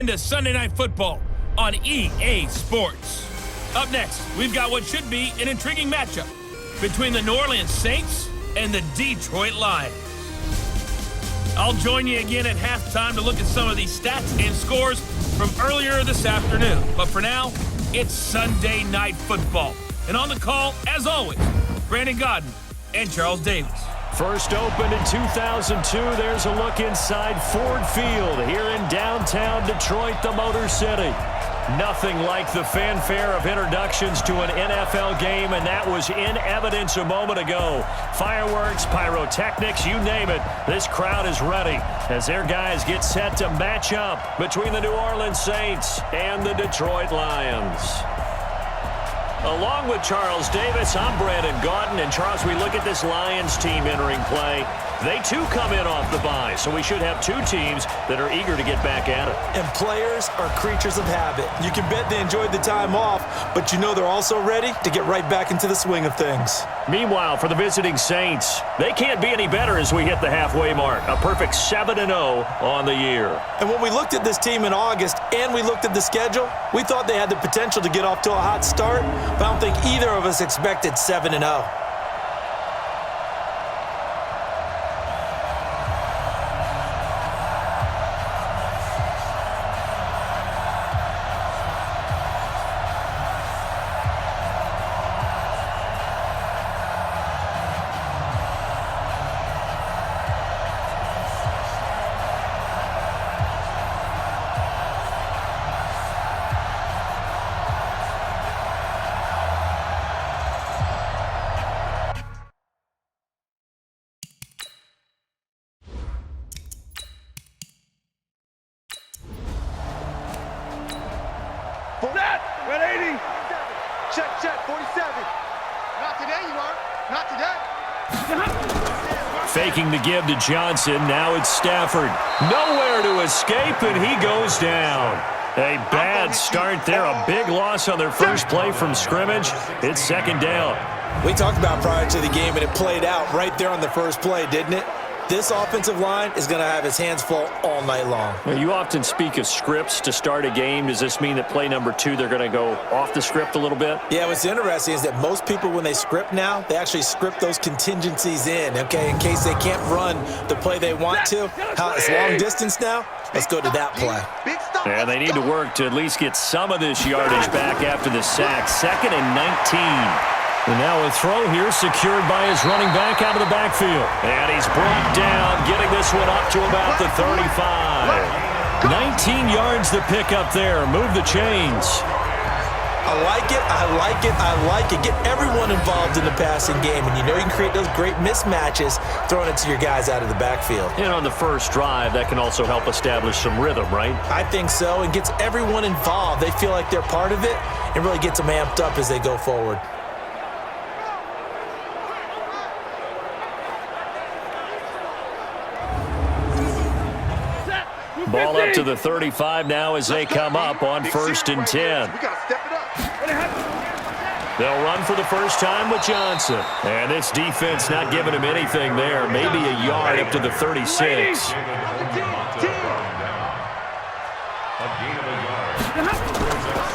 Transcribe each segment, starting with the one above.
Into Sunday Night Football on EA Sports. Up next, we've got what should be an intriguing matchup between the New Orleans Saints and the Detroit Lions. I'll join you again at halftime to look at some of these stats and scores from earlier this afternoon. But for now, it's Sunday Night Football. And on the call, as always, Brandon Godden and Charles Davis. First opened in 2002, there's a look inside Ford Field here in downtown Detroit, the Motor City. Nothing like the fanfare of introductions to an NFL game, and that was in evidence a moment ago. Fireworks, pyrotechnics, you name it. This crowd is ready as their guys get set to match up between the New Orleans Saints and the Detroit Lions. Along with Charles Davis, I'm Brandon Godden. And Charles, we look at this Lions team entering play. They too come in off the bye, so we should have two teams that are eager to get back at it. And players are creatures of habit. You can bet they enjoyed the time off, but you know they're also ready to get right back into the swing of things. Meanwhile, for the visiting Saints, they can't be any better as we hit the halfway mark. A perfect 7-0 on the year. And when we looked at this team in August and we looked at the schedule, we thought they had the potential to get off to a hot start, but I don't think either of us expected 7-0. Set, 180. Check, 47. Not today, you are. Not today. Faking the give to Johnson. Now it's Stafford. Nowhere to escape, and he goes down. A bad start there. A big loss on their first play from scrimmage. It's second down. We talked about prior to the game, and it played out right there on the first play, didn't it? This offensive line is going to have his hands full all night long. Well, you often speak of scripts to start a game. Does this mean that play number 2, they're going to go off the script a little bit? Yeah, what's interesting is that most people, when they script now, they actually script those contingencies in, okay, in case they can't run the play they want to. How it's long distance now? Let's go to that play. And they need to work to at least get some of this yardage back after the sack. 2nd and 19. And now a throw here secured by his running back out of the backfield. And he's brought down, getting this one up to about the 35. 19 yards to pick up there. Move the chains. I like it, I like it, I like it. Get everyone involved in the passing game, and you know you can create those great mismatches throwing it to your guys out of the backfield. And on the first drive, that can also help establish some rhythm, right? I think so, and gets everyone involved. They feel like they're part of it and really gets them amped up as they go forward. Ball up to the 35 now as they come up on 1st and 10. They'll run for the first time with Johnson. And this defense not giving him anything there. Maybe a yard up to the 36.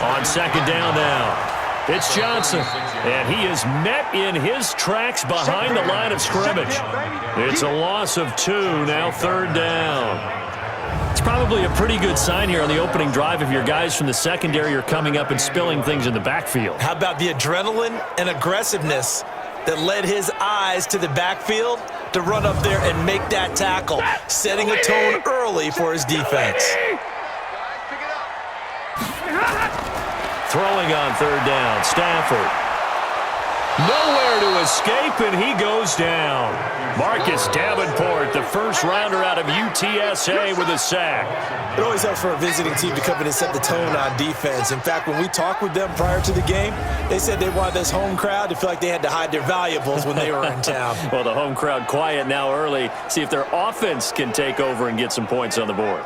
On 2nd down now. It's Johnson. And he is met in his tracks behind the line of scrimmage. It's a loss of 2, now 3rd down. It's probably a pretty good sign here on the opening drive if your guys from the secondary are coming up and spilling things in the backfield. How about the adrenaline and aggressiveness that led his eyes to the backfield to run up there and make that tackle, setting a tone early for his defense. Throwing on 3rd down, Stafford. Nowhere to escape, and he goes down. Marcus Davenport, the first rounder out of UTSA with a sack. It always helps for a visiting team to come in and set the tone on defense. In fact, when we talked with them prior to the game, they said they wanted this home crowd to feel like they had to hide their valuables when they were in town. Well, the home crowd quiet now early. See if their offense can take over and get some points on the board.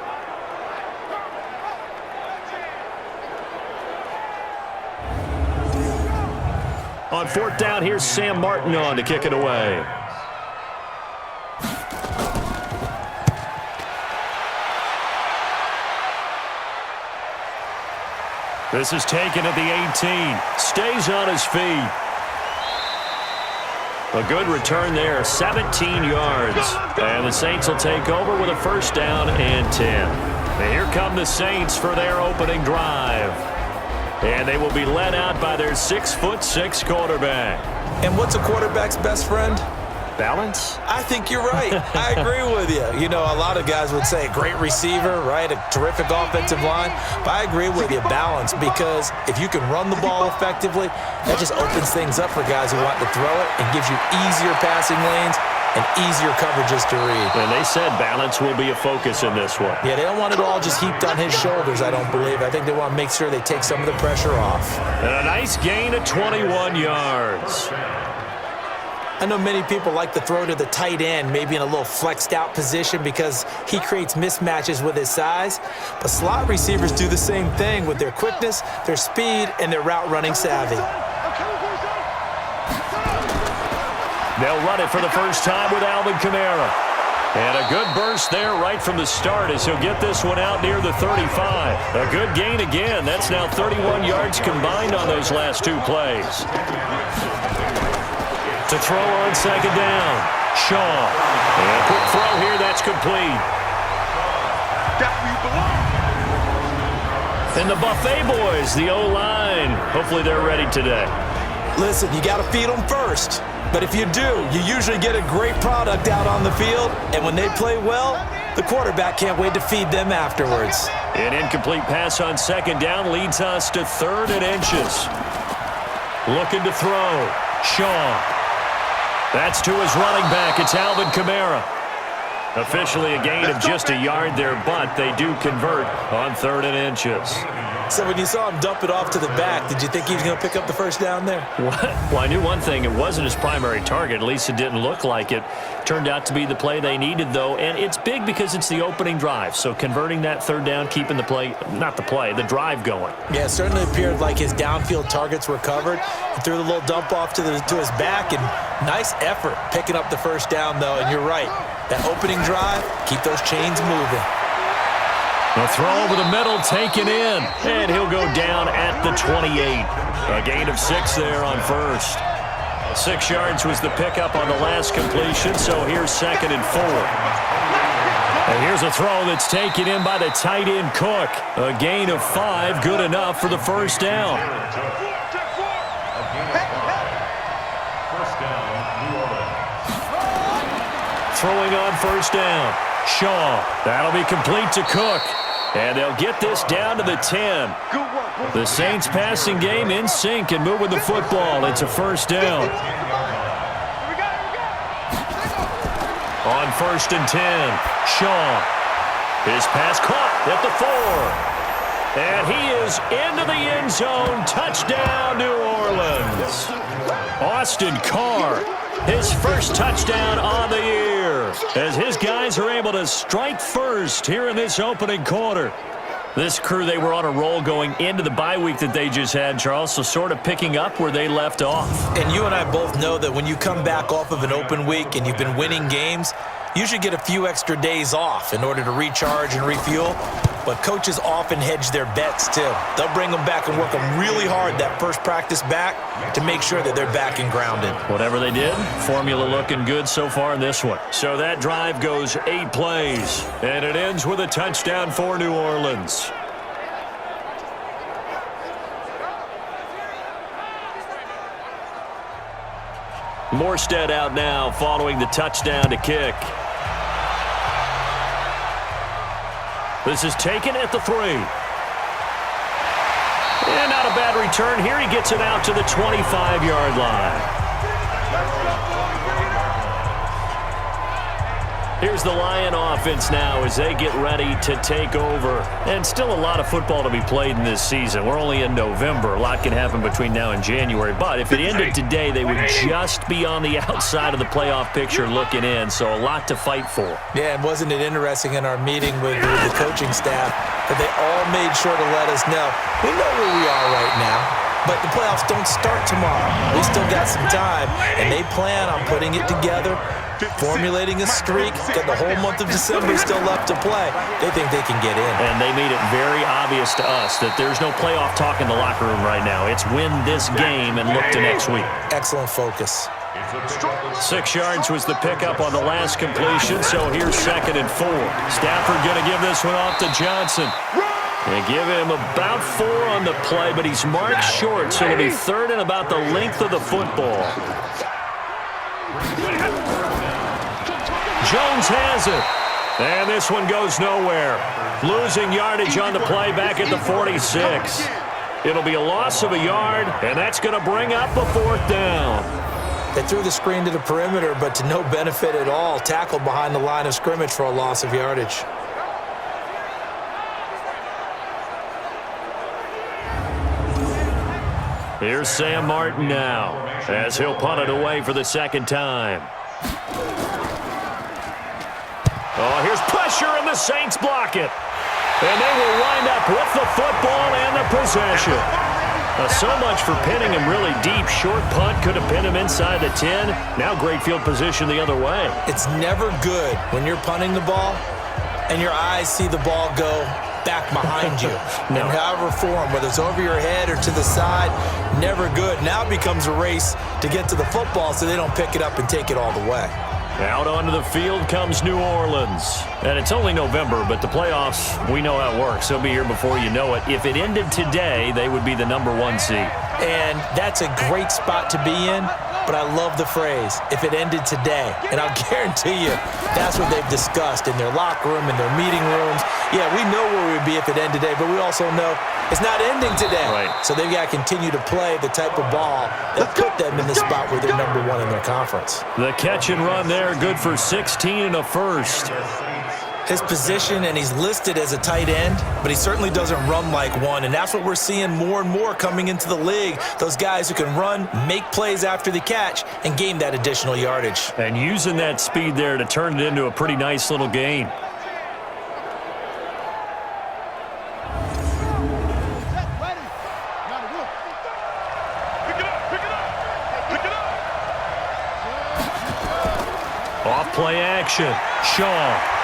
On 4th down, here's Sam Martin on to kick it away. This is taken at the 18. Stays on his feet. A good return there, 17 yards. And the Saints will take over with a first down and 10. And here come the Saints for their opening drive. And they will be led out by their 6'6" quarterback. And what's a quarterback's best friend? Balance? I think you're right. I agree with you. You know, a lot of guys would say great receiver, right? A terrific offensive line. But I agree with you, balance, because if you can run the ball effectively, that just opens things up for guys who want to throw it and gives you easier passing lanes and easier coverages to read. And they said balance will be a focus in this one. Yeah, they don't want it all just heaped on his shoulders, I don't believe. I think they want to make sure they take some of the pressure off. And a nice gain of 21 yards. I know many people like to throw to the tight end, maybe in a little flexed out position because he creates mismatches with his size. But slot receivers do the same thing with their quickness, their speed, and their route running savvy. They'll run it for the first time with Alvin Kamara. And a good burst there right from the start as he'll get this one out near the 35. A good gain again. That's now 31 yards combined on those last two plays. To throw on second down, Shaw. And a quick throw here, that's complete. And the Buffet boys, the O-line, hopefully they're ready today. Listen, you got to feed them first. But if you do, you usually get a great product out on the field. And when they play well, the quarterback can't wait to feed them afterwards. An incomplete pass on second down leads us to 3rd and inches. Looking to throw, Shaw. That's to his running back. It's Alvin Kamara. Officially a gain of just a yard there, but they do convert on 3rd and inches. So when you saw him dump it off to the back, did you think he was going to pick up the first down there? Well, I knew one thing. It wasn't his primary target. At least it didn't look like it. Turned out to be the play they needed, though. And it's big because it's the opening drive. So converting that 3rd down, keeping the play, not the play, the drive going. Yeah, it certainly appeared like his downfield targets were covered. He threw the little dump off to his back, and nice effort picking up the first down, though. And you're right. That opening drive, keep those chains moving. A throw over the middle, taken in, and he'll go down at the 28. A gain of 6 there on first. 6 yards was the pickup on the last completion, so here's 2nd and 4. And here's a throw that's taken in by the tight end Cook. A gain of 5, good enough for the first down. Throwing on first down. Shaw. That'll be complete to Cook. And they'll get this down to the 10. The Saints passing game in sync and moving the football. It's a first down. On 1st and 10, Shaw. His pass caught at the 4. And he is into the end zone. Touchdown, New Orleans. Austin Carr. His first touchdown on the year as his guys are able to strike first here in this opening quarter. This crew, they were on a roll going into the bye week that they just had, Charles, so sort of picking up where they left off. And you and I both know that when you come back off of an open week and you've been winning games, you should get a few extra days off in order to recharge and refuel. But coaches often hedge their bets, too. They'll bring them back and work them really hard that first practice back to make sure that they're back and grounded. Whatever they did, formula looking good so far in this one. So that drive goes 8 plays, and it ends with a touchdown for New Orleans. Morstead out now following the touchdown to kick. This is taken at the 3. And not a bad return here. He gets it out to the 25-yard line. Here's the Lion offense now as they get ready to take over. And still a lot of football to be played in this season. We're only in November. A lot can happen between now and January. But if it ended today, they would just be on the outside of the playoff picture looking in. So a lot to fight for. Yeah, and wasn't it interesting in our meeting with the coaching staff that they all made sure to let us know, we know where we are right now. but the playoffs don't start tomorrow. We still got some time, and they plan on putting it together, formulating a streak. Got the whole month of December still left to play. They think they can get in. And they made it very obvious to us that there's no playoff talk in the locker room right now. It's win this game and look to next week. Excellent focus. 6 yards was the pickup on the last completion, so here's 2nd and 4. Stafford going to give this one off to Johnson. They give him about 4 on the play, but he's marked short, so it'll be 3rd and about the length of the football. Jones has it. And this one goes nowhere. Losing yardage on the play back at the 46. It'll be a loss of a yard, and that's going to bring up a 4th down. They threw the screen to the perimeter, but to no benefit at all. Tackled behind the line of scrimmage for a loss of yardage. Here's Sam Martin now, as he'll punt it away for the 2nd time. Oh, here's pressure, and the Saints block it. And they will wind up with the football and the possession. So much for pinning him really deep. Short punt could have pinned him inside the 10. Now great field position the other way. It's never good when you're punting the ball and your eyes see the ball go back behind you. No. In however form, whether it's over your head or to the side, never good. Now it becomes a race to get to the football so they don't pick it up and take it all the way. Out onto the field comes New Orleans. And it's only November, but the playoffs, we know how it works. They'll be here before you know it. If it ended today, they would be the number 1 seed. And that's a great spot to be in, but I love the phrase, if it ended today. And I'll guarantee you, that's what they've discussed in their locker room, in their meeting rooms. Yeah, we know where we would be if it ended today, but we also know it's not ending today. Right. So they've got to continue to play the type of ball that put them in the spot where they're number 1 in their conference. The catch and run there, good for 16 and a first. His position, and he's listed as a tight end, but he certainly doesn't run like one, and that's what we're seeing more and more coming into the league. Those guys who can run, make plays after the catch, and gain that additional yardage. And using that speed there to turn it into a pretty nice little gain. Off play action. Shaw.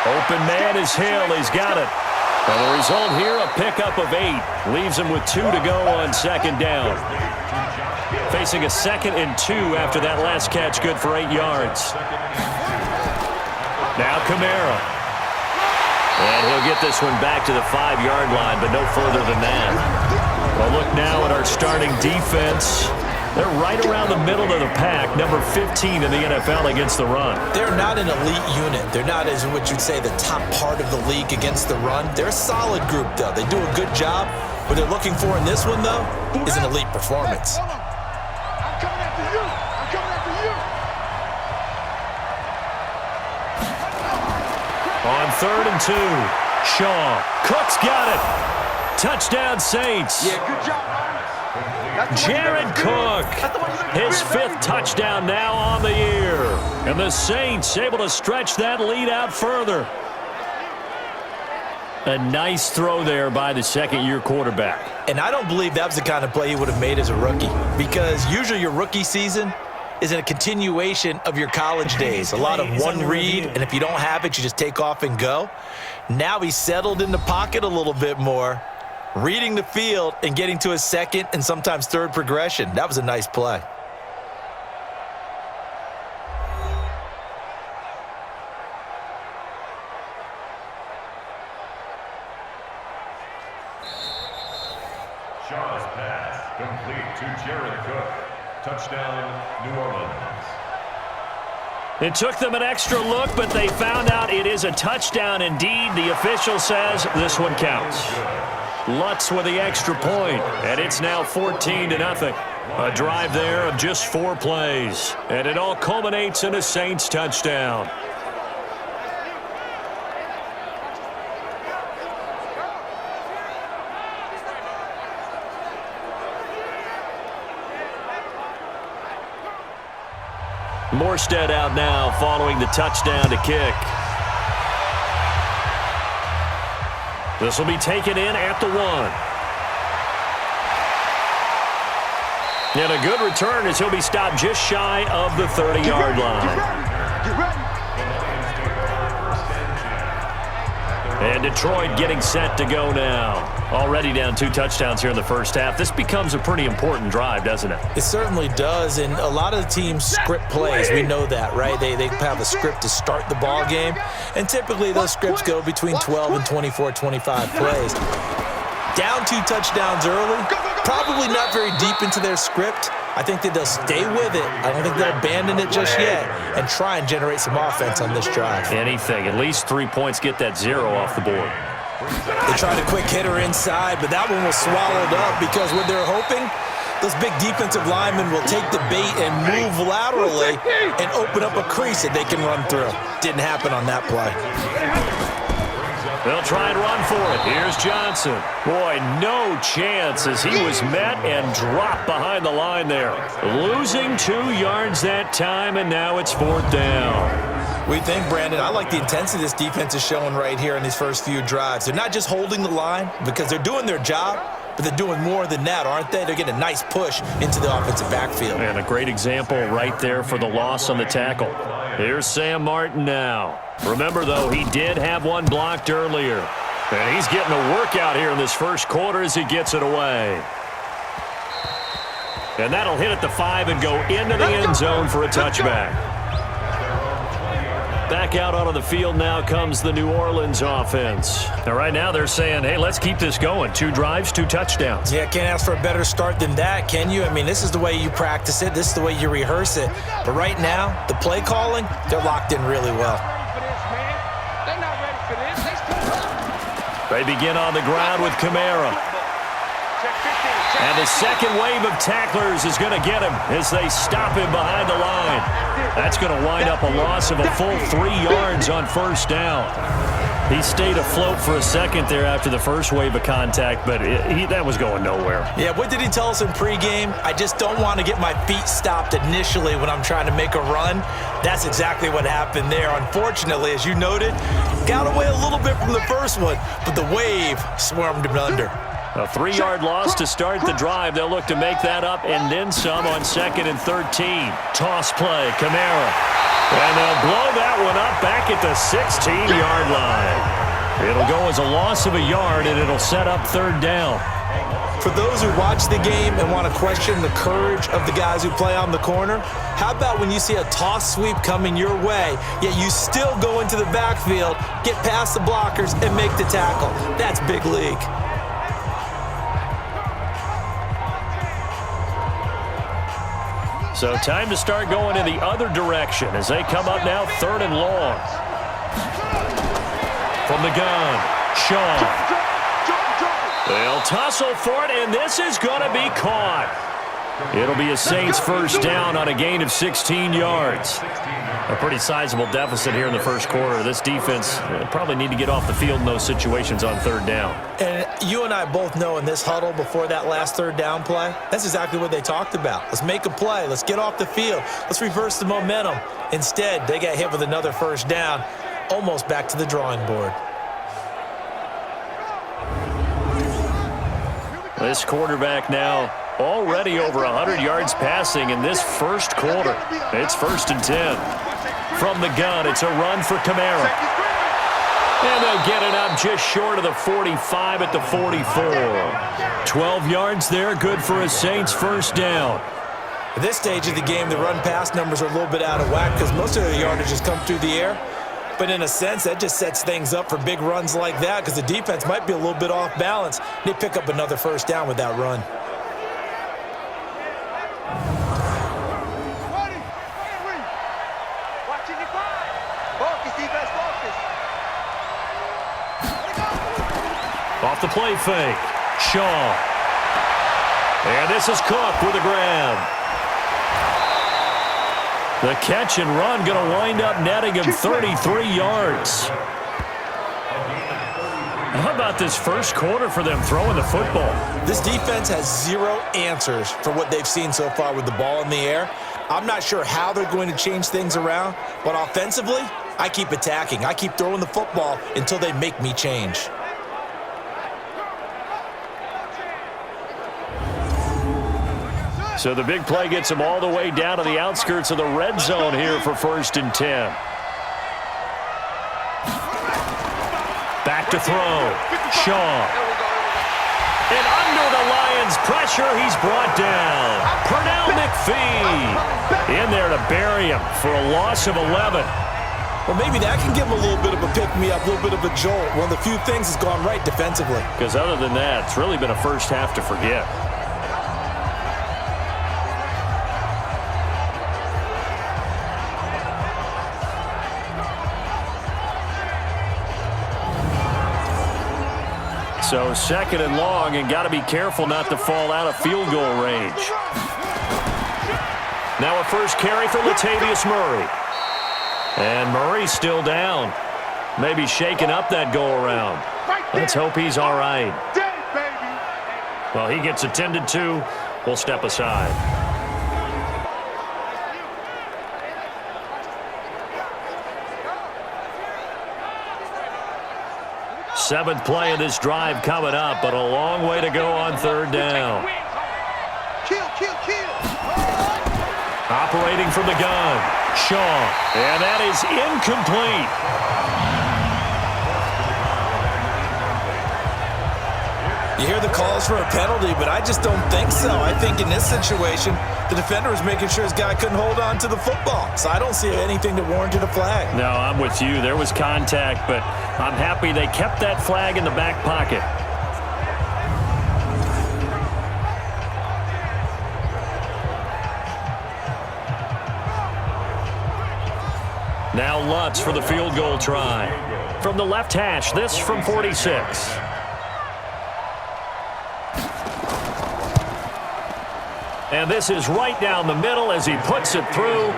Open man is Hill. He's got it. And the result here, a pickup of 8. Leaves him with 2 to go on 2nd down. Facing a 2nd and 2 after that last catch, good for 8 yards. Now Kamara. And he'll get this one back to the 5-yard line, but no further than that. Well, look now at our starting defense. They're right around the middle of the pack, number 15 in the NFL against the run. They're not an elite unit. They're not, as what you'd say, the top part of the league against the run. They're a solid group, though. They do a good job. What they're looking for in this one, though, is an elite performance. I'm coming after you. I'm coming after you. On 3rd and 2, Shaw. Cook's got it. Touchdown, Saints. Yeah, good job. Jared Cook, his 5th touchdown now on the year. And the Saints able to stretch that lead out further. A nice throw there by the 2nd-year quarterback. And I don't believe that was the kind of play he would have made as a rookie, because usually your rookie season is a continuation of your college days. A lot of one read, and if you don't have it, you just take off and go. Now he's settled in the pocket a little bit more, reading the field and getting to his 2nd and sometimes 3rd progression. That was a nice play. Shaw's pass complete to Jared Cook. Touchdown, New Orleans. It took them an extra look, but they found out it is a touchdown indeed. The official says this one counts. Lutz with the extra point, and it's now 14-0. A drive there of just 4 plays, and it all culminates in a Saints touchdown. Morstead out now following the touchdown to kick. This will be taken in at the 1. And a good return as he'll be stopped just shy of the 30-yard line. Get ready. And Detroit getting set to go now. Already down 2 touchdowns here in the first half. This becomes a pretty important drive, doesn't it? It certainly does, and a lot of the teams script plays. We know that, right? They have a script to start the ball game, and typically those scripts go between 12 and 24, 25 plays. Down 2 touchdowns early, probably not very deep into their script. I think that they'll stay with it. I don't think they'll abandon it just yet and try and generate some offense on this drive. Anything. At least 3 points, get that 0 off the board. They tried a quick hitter inside, but that one was swallowed up because what they're hoping, those big defensive linemen will take the bait and move laterally and open up a crease that they can run through. Didn't happen on that play. They'll try and run for it. Here's Johnson. Boy, no chance as he was met and dropped behind the line there. Losing 2 yards that time, and now it's 4th down. We think, Brandon, I like the intensity this defense is showing right here in these first few drives. They're not just holding the line because they're doing their job, but they're doing more than that, aren't they? They're getting a nice push into the offensive backfield. And a great example right there for the loss on the tackle. Here's Sam Martin now. Remember, though, he did have one blocked earlier. And he's getting a workout here in this first quarter as he gets it away. And that'll hit at the 5 and go into the end zone for a touchback. Back out onto the field now comes the New Orleans offense. Now, right now they're saying, hey, let's keep this going. 2 drives, 2 touchdowns. Yeah, can't ask for a better start than that, can you? I mean, this is the way you practice it. This is the way you rehearse it. But right now, the play calling, they're locked in really well. They begin on the ground with Kamara. And the second wave of tacklers is going to get him as they stop him behind the line. That's going to wind up a loss of a full 3 yards on first down. He stayed afloat for a second there after the first wave of contact, but that was going nowhere. Yeah, what did he tell us in pregame? I just don't want to get my feet stopped initially when I'm trying to make a run. That's exactly what happened there. Unfortunately, as you noted, got away a little bit from the first one, but the wave swarmed him under. A 3-yard loss to start the drive. They'll look to make that up and then some on 2nd and 13. Toss play, Kamara. And they'll blow that one up back at the 16-yard line. It'll go as a loss of a yard, and it'll set up 3rd down. For those who watch the game and want to question the courage of the guys who play on the corner, how about when you see a toss sweep coming your way, yet you still go into the backfield, get past the blockers, and make the tackle? That's big league. So time to start going in the other direction as they come up now 3rd and long. From the gun, Shaw. They'll tussle for it, and this is going to be caught. It'll be a Saints first down on a gain of 16 yards. A pretty sizable deficit here in the first quarter. This defense probably need to get off the field in those situations on 3rd down. And you and I both know in this huddle before that last 3rd down play, that's exactly what they talked about. Let's make a play. Let's get off the field. Let's reverse the momentum. Instead, they got hit with another first down, almost back to the drawing board. This quarterback now already over 100 yards passing in this first quarter. It's 1st and 10. From the gun, it's a run for Kamara. And they'll get it up just short of the 45 at the 44. 12 yards there, good for a Saints first down. At this stage of the game, the run-pass numbers are a little bit out of whack because most of the yardage has come through the air. But in a sense, that just sets things up for big runs like that because the defense might be a little bit off balance. They pick up another first down with that run. Off the play fake, Shaw. And this is Cook with a grab. The catch and run going to wind up netting him 33 yards. How about this first quarter for them throwing the football? This defense has 0 answers for what they've seen so far with the ball in the air. I'm not sure how they're going to change things around, but offensively, I keep attacking. I keep throwing the football until they make me change. So the big play gets him all the way down to the outskirts of the red zone here for 1st and 10. Back to throw. Shaw. And under the Lions' pressure, he's brought down. Pernell McPhee in there to bury him for a loss of 11. Well, maybe that can give him a little bit of a pick-me-up, a little bit of a jolt. One of the few things has gone right defensively. Because other than that, it's really been a first half to forget. So 2nd and long, and got to be careful not to fall out of field goal range. Now a first carry for Latavius Murray. And Murray's still down. Maybe shaking up that go-around. Let's hope he's all right. Well, he gets attended to. We'll step aside. Seventh play of this drive coming up, but a long way to go on 3rd down. Operating from the gun, Shaw, and that is incomplete. You hear the calls for a penalty, but I just don't think so. I think in this situation, the defender was making sure his guy couldn't hold on to the football. So I don't see anything that warranted a flag. No, I'm with you. There was contact, but I'm happy they kept that flag in the back pocket. Now Lutz for the field goal try. From the left hash, this from 46. And this is right down the middle as he puts it through.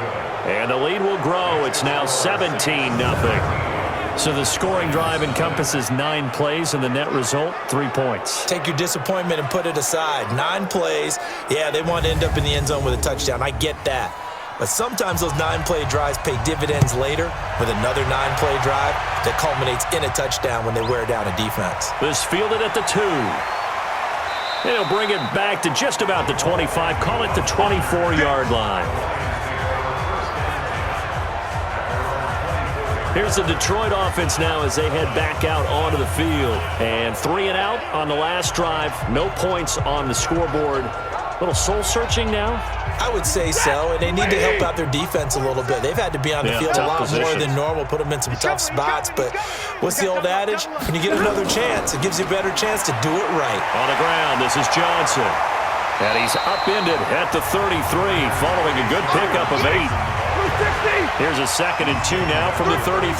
And the lead will grow. It's now 17-0. So the scoring drive encompasses 9 plays, and the net result, 3 points. Take your disappointment and put it aside. 9 plays. Yeah, they want to end up in the end zone with a touchdown. I get that. But sometimes those 9-play drives pay dividends later with another 9-play drive that culminates in a touchdown when they wear down a defense. This fielded at the 2. They'll bring it back to just about the 25. Call it the 24-yard line. Here's the Detroit offense now as they head back out onto the field. And 3 and out on the last drive. No points on the scoreboard. A little soul-searching now? I would say so, and they need to help out their defense a little bit. They've had to be on the field a lot more than normal, put them in some tough spots. But what's the old adage? When you get another chance, it gives you a better chance to do it right. On the ground, this is Johnson. And he's upended at the 33 following a good pickup of 8. Here's a 2nd and 2 now from the 33.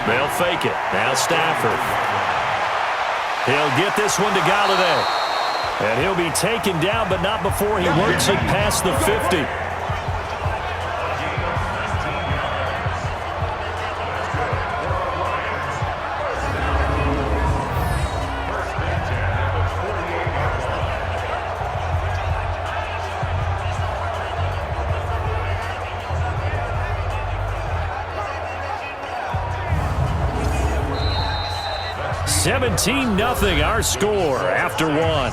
They'll fake it. Now Stafford. He'll get this one to Galladay. And he'll be taken down, but not before he works it past the 50. (17-0) our score after 1.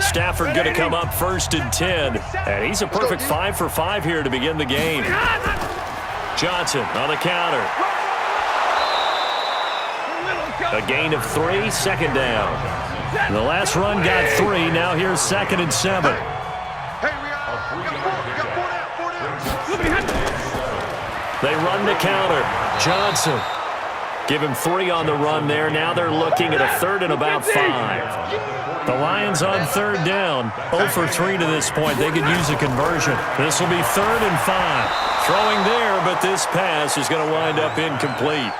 Stafford going to come up 1st and 10. And he's a perfect 5 for 5 here to begin the game. Johnson on the counter. A gain of 3, 2nd down. The last run got 3. Now here's 2nd and 7. They run the counter. Johnson. Give him 3 on the run there. Now they're looking at a 3rd and about 5. The Lions on 3rd down. 0 for 3 to this point. They could use a conversion. This will be 3rd and 5. Throwing there, but this pass is going to wind up incomplete.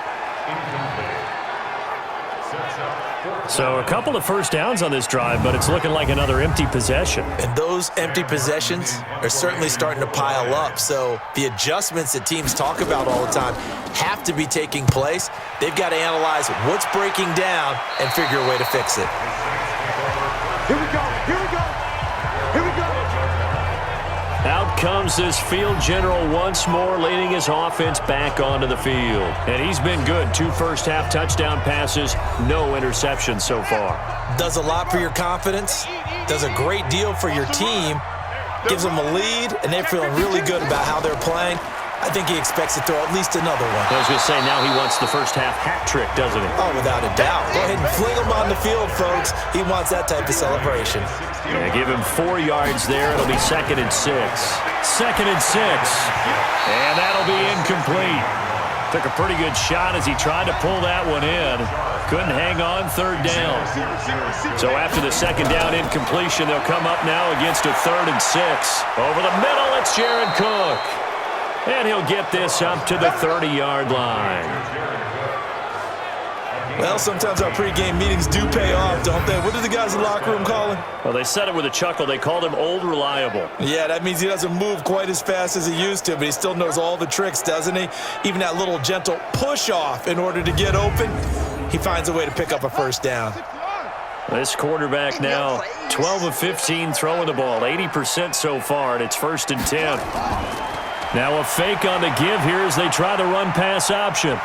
So a couple of first downs on this drive, but it's looking like another empty possession. And those empty possessions are certainly starting to pile up. So the adjustments that teams talk about all the time have to be taking place. They've got to analyze what's breaking down and figure a way to fix it. Here we go. Here we go. Here we go. Out comes this field general once more, leading his offense back onto the field. And he's been good. 2 first-half touchdown passes, no interceptions so far. Does a lot for your confidence, does a great deal for your team, gives them a lead, and they're feeling really good about how they're playing. I think he expects to throw at least another one. I was going to say, now he wants the first-half hat trick, doesn't he? Oh, without a doubt. Go ahead and fling him on the field, folks. He wants that type of celebration. Yeah, give him 4 yards there. It'll be 2nd and 6. 2nd and 6. And that'll be incomplete. Took a pretty good shot as he tried to pull that one in. Couldn't hang on 3rd down. So after the 2nd down incompletion, they'll come up now against a 3rd and 6. Over the middle, it's Jared Cook. And he'll get this up to the 30-yard line. Well, sometimes our pregame meetings do pay off, don't they? What do the guys in the locker room call him? Well, they said it with a chuckle. They called him Old Reliable. Yeah, that means he doesn't move quite as fast as he used to, but he still knows all the tricks, doesn't he? Even that little gentle push-off in order to get open, he finds a way to pick up a first down. This quarterback now 12 of 15 throwing the ball, 80% so far, and it's 1st and 10. Now a fake on the give here as they try the run-pass option.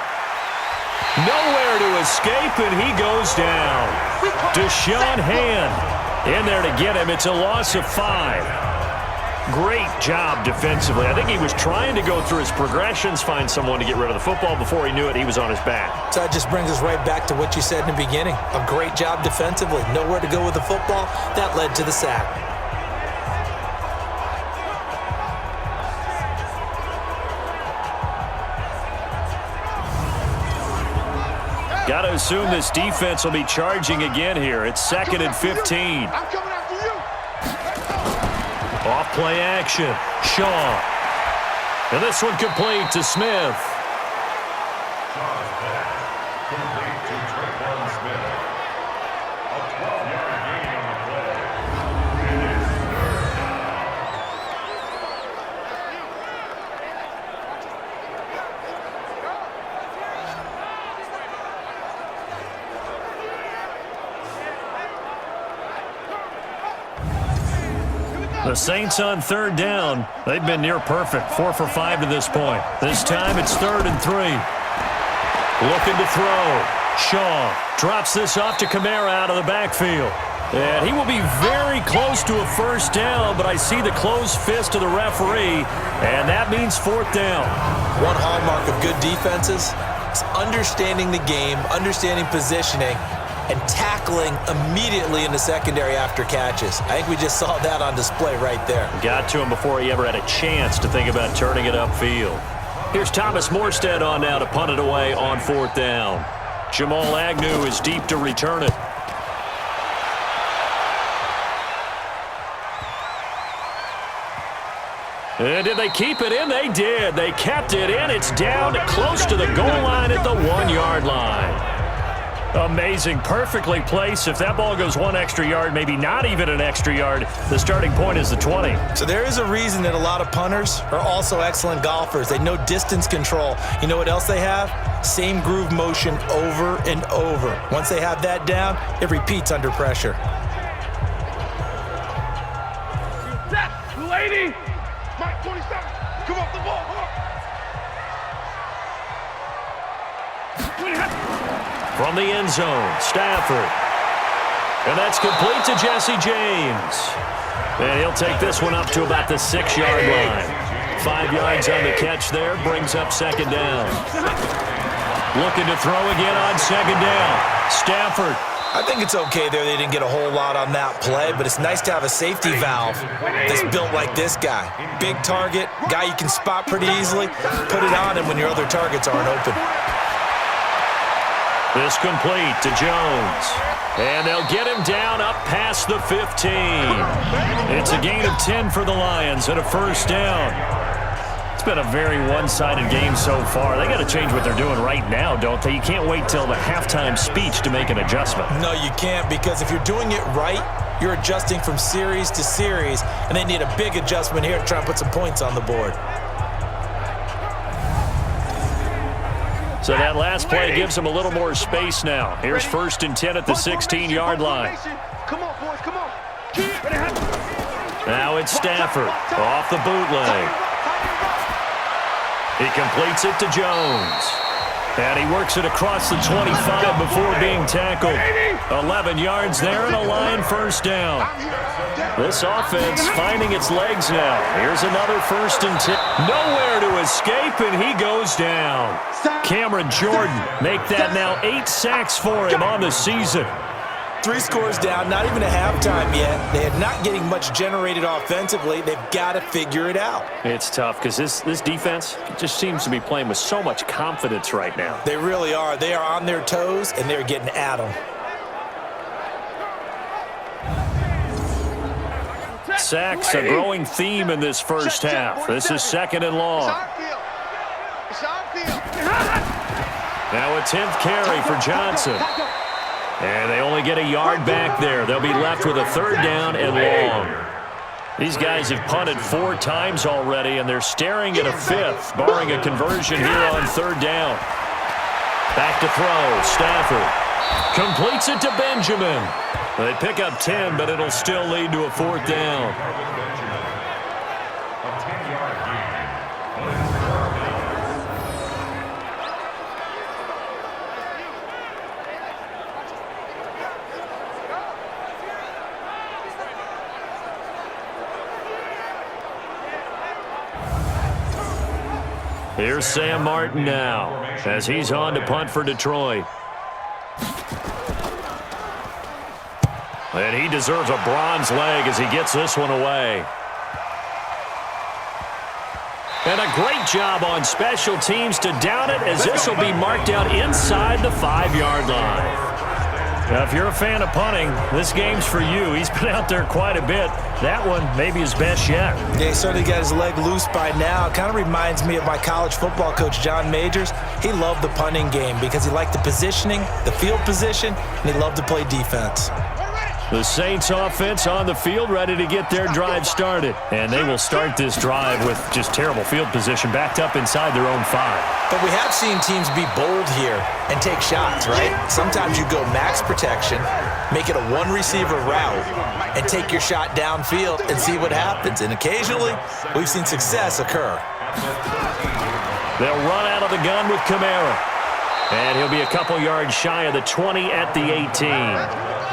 Nowhere to escape, and he goes down. Deshaun Hand in there to get him. It's a loss of 5. Great job defensively. I think he was trying to go through his progressions, find someone to get rid of the football. Before he knew it, he was on his back. So that just brings us right back to what you said in the beginning. A great job defensively. Nowhere to go with the football. That led to the sack. Got to assume this defense will be charging again here. It's 2nd and 15. I'm coming after you. Off play action. Shaw. And this one complete to Smith. Complete to Part1 Smith. A 12-yard gain on the play. It is 3rd down. The Saints on 3rd down. They've been near perfect. 4 for 5 to this point. This time it's 3rd and 3. Looking to throw. Shaw drops this off to Kamara out of the backfield. And he will be very close to a first down, but I see the closed fist of the referee, and that means 4th down. One hallmark of good defenses is understanding the game, understanding positioning, and tackling immediately in the secondary after catches. I think we just saw that on display right there. Got to him before he ever had a chance to think about turning it upfield. Here's Thomas Morstead on now to punt it away on 4th down. Jamal Agnew is deep to return it. And did they keep it in? They did. They kept it in. It's down close to the goal line at the 1-yard line. Amazing. Perfectly placed. If that ball goes 1 extra yard, maybe not even an extra yard, the starting point is the 20. So there is a reason that a lot of punters are also excellent golfers. They know distance control. You know what else they have? Same groove motion over and over. Once they have that down, it repeats under pressure. That lady. Mike 27. Come off the ball. From the end zone, Stafford. And that's complete to Jesse James. And he'll take this one up to about the 6-yard line. 5 yards on the catch there, brings up 2nd down. Looking to throw again on 2nd down. Stafford. I think it's okay there. They didn't get a whole lot on that play, but it's nice to have a safety valve that's built like this guy. Big target, guy you can spot pretty easily. Put it on him when your other targets aren't open. This complete to Jones. And they'll get him down up past the 15. It's a gain of 10 for the Lions and a first down. It's been a very one-sided game so far. They got to change what they're doing right now, don't they? You can't wait till the halftime speech to make an adjustment. No, you can't, because if you're doing it right, you're adjusting from series to series, and they need a big adjustment here to try and put some points on the board. So that last play gives them a little more space now. Here's 1st and 10 at the 16-yard line. Come on, boys, come on. Now it's Stafford off the bootleg. He completes it to Jones. And he works it across the 25 before being tackled. 11 yards there and a line first down. This offense finding its legs now. Here's another 1st and 10. Nowhere to escape, and he goes down. Cameron Jordan make that now 8 sacks for him on the season. 3 scores down, not even a halftime yet. They are not getting much generated offensively. They've got to figure it out. It's tough because this defense just seems to be playing with so much confidence right now. They really are. They are on their toes, and they're getting at them. Sacks, a growing theme in this first half. This is 2nd and long. Now a 10th carry for Johnson. And they only get a yard back there. They'll be left with a 3rd down and long. These guys have punted 4 times already, and they're staring at a 5th, barring a conversion here on 3rd down. Back to throw. Stafford completes it to Benjamin. They pick up 10, but it'll still lead to a 4th down. Here's Sam Martin now as he's on to punt for Detroit. And he deserves a bronze leg as he gets this one away. And a great job on special teams to down it, as this will be marked out inside the 5-yard line. Now, if you're a fan of punting, this game's for you. He's been out there quite a bit. That one maybe his best yet. Yeah, he certainly got his leg loose by now. It kind of reminds me of my college football coach, John Majors. He loved the punting game because he liked the positioning, the field position, and he loved to play defense. The Saints offense on the field, ready to get their drive started. And they will start this drive with just terrible field position, backed up inside their own 5. But we have seen teams be bold here and take shots, right? Sometimes you go max protection, make it a 1-receiver route, and take your shot downfield and see what happens. And occasionally, we've seen success occur. They'll run out of the gun with Kamara. And he'll be a couple yards shy of the 20 at the 18.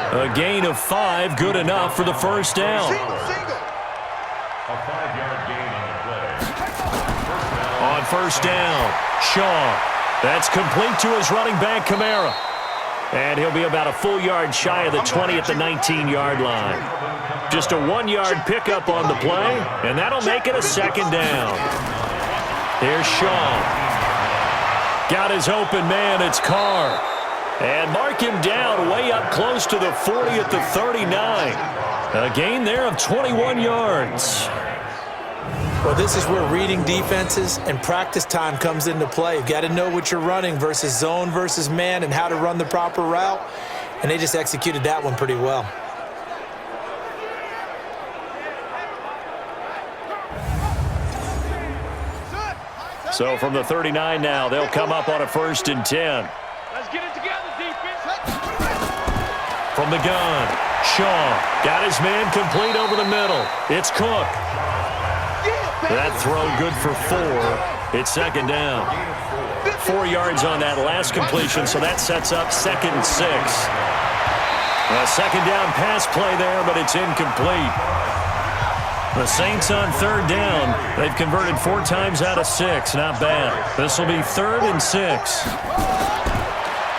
A gain of 5, good enough for the 1st down. A 5-yard gain on the play. On 1st down, Shaw. That's complete to his running back, Kamara. And he'll be about a full yard shy of the 20 at the 19-yard line. Just a 1-yard pickup on the play, and that'll make it a 2nd down. Here's Shaw. Got his open man, it's Carr. And mark him down way up close to the 40 at the 39. A gain there of 21 yards. Well, this is where reading defenses and practice time comes into play. You've got to know what you're running versus zone versus man and how to run the proper route. And they just executed that one pretty well. So from the 39 now, they'll come up on a 1st and 10. Let's get it together, defense. From the gun, Shaw got his man complete over the middle. It's Cook. That throw good for 4. It's 2nd down. 4 yards on that last completion, so that sets up 2nd and 6. A 2nd down pass play there, but it's incomplete. The Saints on 3rd down. They've converted 4 times out of 6. Not bad. This will be 3rd and 6.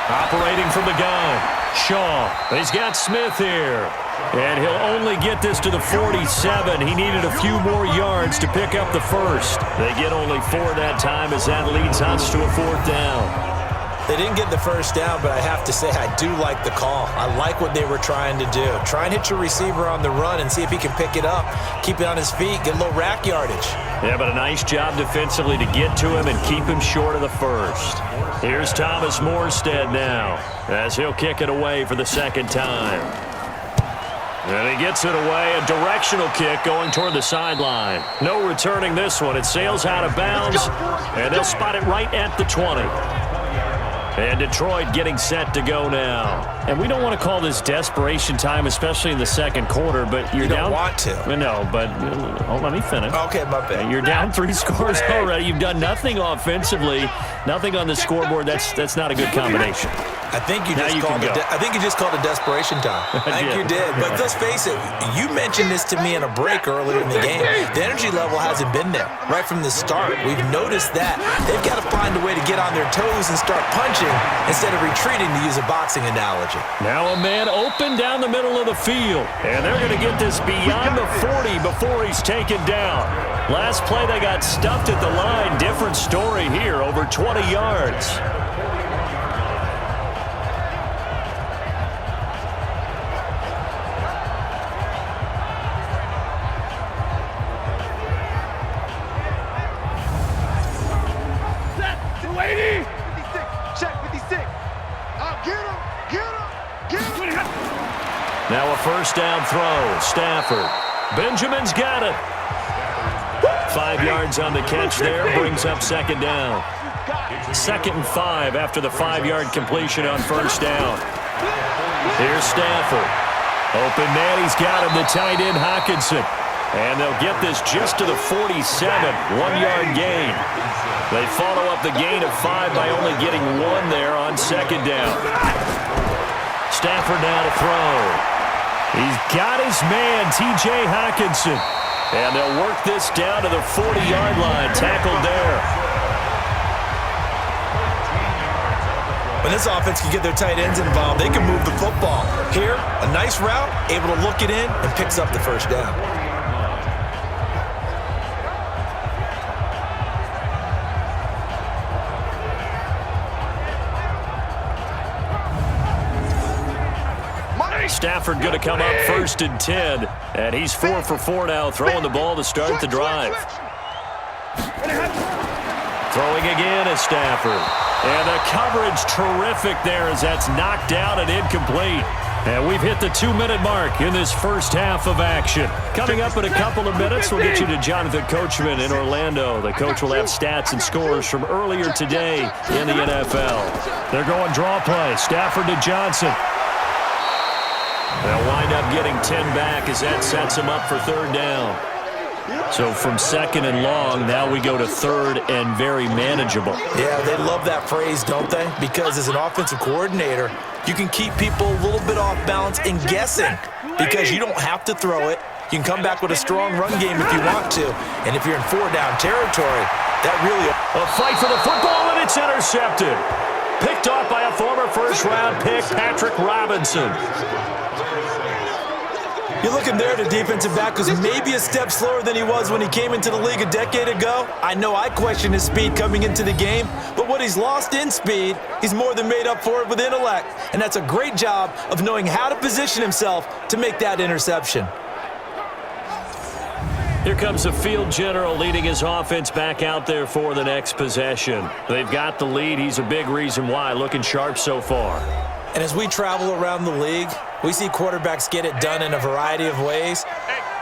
Operating from the gun, Shaw. He's got Smith here. And he'll only get this to the 47. He needed a few more yards to pick up the 1st. They get only 4 that time as that leads us to a 4th down. They didn't get the 1st down, but I have to say I do like the call. I like what they were trying to do. Try and hit your receiver on the run and see if he can pick it up, keep it on his feet, get a little rack yardage. Yeah, but a nice job defensively to get to him and keep him short of the 1st. Here's Thomas Morstead now as he'll kick it away for the 2nd time. And he gets it away, a directional kick going toward the sideline. No returning this one. It sails out of bounds, and they'll spot it right at the 20. And Detroit getting set to go now. And we don't want to call this desperation time, especially in the second quarter, but you're you down. Don't want to. No, but let me finish. Okay, my bad. You're down 3 scores already. You've done nothing offensively, nothing on the scoreboard. That's not a good combination. I think you just called it desperation time. I think you did. But let's face it, you mentioned this to me in a break earlier in the game. The energy level hasn't been there right from the start. We've noticed that. They've got to find a way to get on their toes and start punching instead of retreating, to use a boxing analogy. Now a man open down the middle of the field. And they're going to get this beyond the 40 before he's taken down. Last play, they got stuffed at the line. Different story here, over 20 yards. Now a first down throw. Stafford. Benjamin's got it. 5 yards on the catch there. Brings up second down. 2nd and 5 after the 5-yard completion on first down. Here's Stafford. Open man. He's got him. The tight end, Hockenson. And they'll get this just to the 47. 1-yard gain. They follow up the gain of 5 by only getting 1 there on second down. Stafford now to throw. He's got his man, T.J. Hockenson. And they'll work this down to the 40-yard line. Tackled there. When this offense can get their tight ends involved, they can move the football. Here, a nice route, able to look it in, and picks up the first down. Stafford going to come up 1st and 10. And he's 4 for 4 now, throwing the ball to start the drive. Throwing again is Stafford. And the coverage terrific there as that's knocked out and incomplete. And we've hit the 2-minute mark in this first half of action. Coming up in a couple of minutes, we'll get you to Jonathan Coachman in Orlando. The coach will have stats and scores from earlier today in the NFL. They're going draw play. Stafford to Johnson. They'll wind up getting 10 back as that sets him up for 3rd down. So from 2nd and long, now we go to 3rd and very manageable. Yeah, they love that phrase, don't they? Because as an offensive coordinator, you can keep people a little bit off balance and guessing because you don't have to throw it. You can come back with a strong run game if you want to. And if you're in 4-down territory, that really... A fight for the football, and it's intercepted. Picked off by a former first-round pick, Patrick Robinson. You're looking there at a defensive back who's maybe a step slower than he was when he came into the league a decade ago. I know I questioned his speed coming into the game, but what he's lost in speed, he's more than made up for it with intellect. And that's a great job of knowing how to position himself to make that interception. Here comes the field general leading his offense back out there for the next possession. They've got the lead. He's a big reason why. Looking sharp so far. And as we travel around the league, we see quarterbacks get it done in a variety of ways.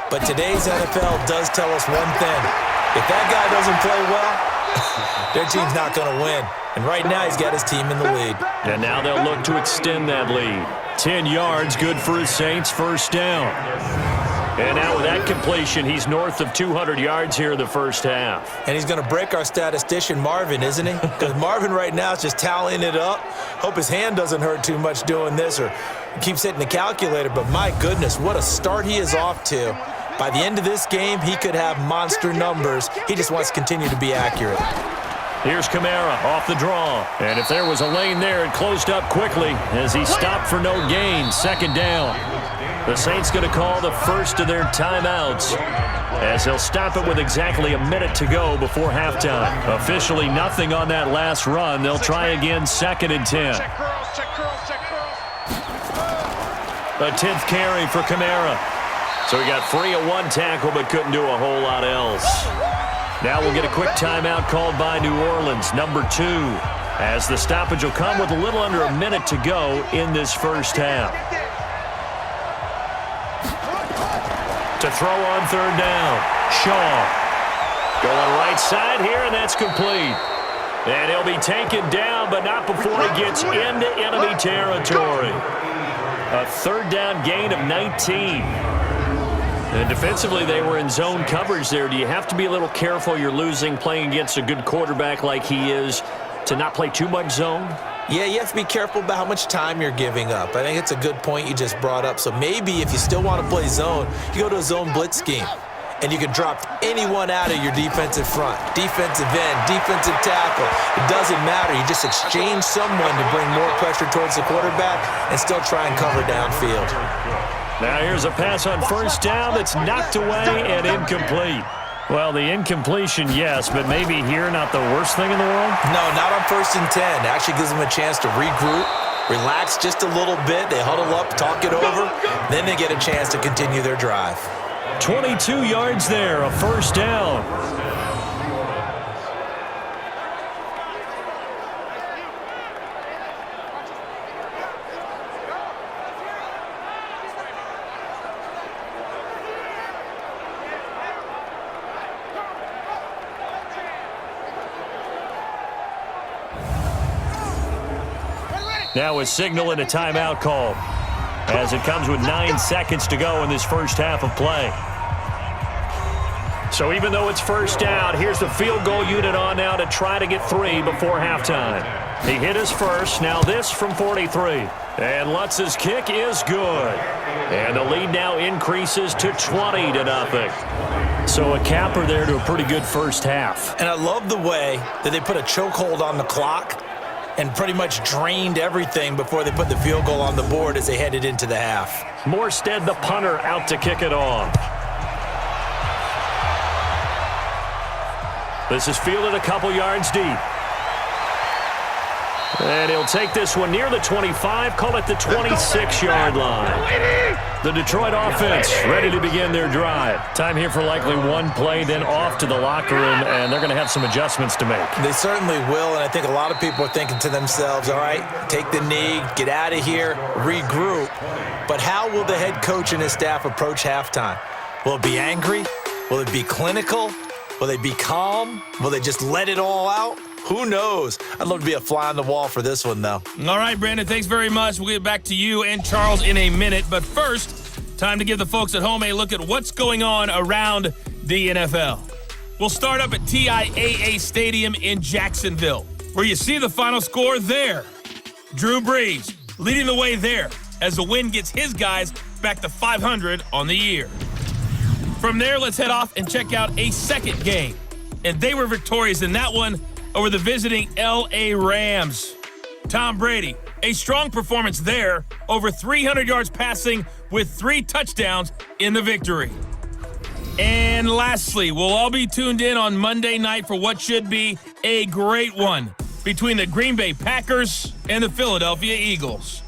But today's NFL does tell us one thing. If that guy doesn't play well, their team's not going to win. And right now, he's got his team in the lead. And now they'll look to extend that lead. 10 yards, good for his Saints, 1st down. And now with that completion, he's north of 200 yards here in the first half. And he's going to break our statistician, Marvin, isn't he? Because Marvin right now is just tallying it up. Hope his hand doesn't hurt too much doing this or keeps hitting the calculator. But my goodness, what a start he is off to. By the end of this game, he could have monster numbers. He just wants to continue to be accurate. Here's Kamara off the draw. And if there was a lane there, it closed up quickly as he stopped for no gain. 2nd down. The Saints going to call the first of their timeouts as they'll stop it with exactly a minute to go before halftime. Officially nothing on that last run. They'll try again 2nd and 10. A 10th carry for Kamara. So he got free of 1 tackle but couldn't do a whole lot else. Now we'll get a quick timeout called by New Orleans, number 2, as the stoppage will come with a little under a minute to go in this first half. To throw on 3rd down, Shaw. Going right side here, and that's complete. And he'll be taken down, but not before he gets into enemy territory. A third down gain of 19. And defensively, they were in zone coverage there. Do you have to be a little careful you're losing playing against a good quarterback like he is to not play too much zone? Yeah, you have to be careful about how much time you're giving up. I think it's a good point you just brought up. So maybe if you still want to play zone, you go to a zone blitz scheme. And you can drop anyone out of your defensive front, defensive end, defensive tackle. It doesn't matter. You just exchange someone to bring more pressure towards the quarterback and still try and cover downfield. Now here's a pass on first down that's knocked away and incomplete. Well, the incompletion, yes, but maybe here not the worst thing in the world? No, not on 1st and 10. It actually gives them a chance to regroup, relax just a little bit. They huddle up, talk it over. Then they get a chance to continue their drive. 22 yards there, a first down. Now a signal and a timeout call as it comes with 9 seconds to go in this first half of play. So even though it's first down, here's the field goal unit on now to try to get 3 before halftime. He hit his first, now this from 43. And Lutz's kick is good. And the lead now increases to 20-0. So a capper there to a pretty good first half. And I love the way that they put a chokehold on the clock and pretty much drained everything before they put the field goal on the board as they headed into the half. Morstead, the punter, out to kick it off. This is fielded a couple yards deep. And he'll take this one near the 25, call it the 26-yard line. The Detroit offense ready to begin their drive. Time here for likely one play, then off to the locker room, and they're going to have some adjustments to make. They certainly will, and I think a lot of people are thinking to themselves, all right, take the knee, get out of here, regroup. But how will the head coach and his staff approach halftime? Will it be angry? Will it be clinical? Will they be calm? Will they just let it all out? Who knows? I'd love to be a fly on the wall for this one, though. All right, Brandon, thanks very much. We'll get back to you and Charles in a minute. But first, time to give the folks at home a look at what's going on around the NFL. We'll start up at TIAA Stadium in Jacksonville, where you see the final score there. Drew Brees leading the way there as the win gets his guys back to 500 on the year. From there, let's head off and check out a second game. And they were victorious in that one over the visiting L.A. Rams. Tom Brady, a strong performance there, over 300 yards passing with 3 touchdowns in the victory. And lastly, we'll all be tuned in on Monday night for what should be a great one between the Green Bay Packers and the Philadelphia Eagles.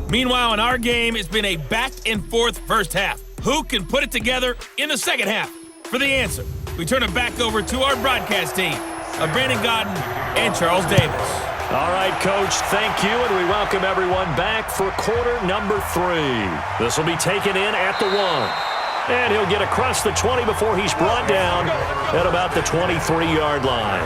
Meanwhile, in our game, it's been a back-and-forth first half. Who can put it together in the second half? For the answer, we turn it back over to our broadcast team of Brandon Godden and Charles Davis. All right, Coach, thank you, and we welcome everyone back for quarter number 3. This will be taken in at the 1. And he'll get across the 20 before he's brought down at about the 23-yard line.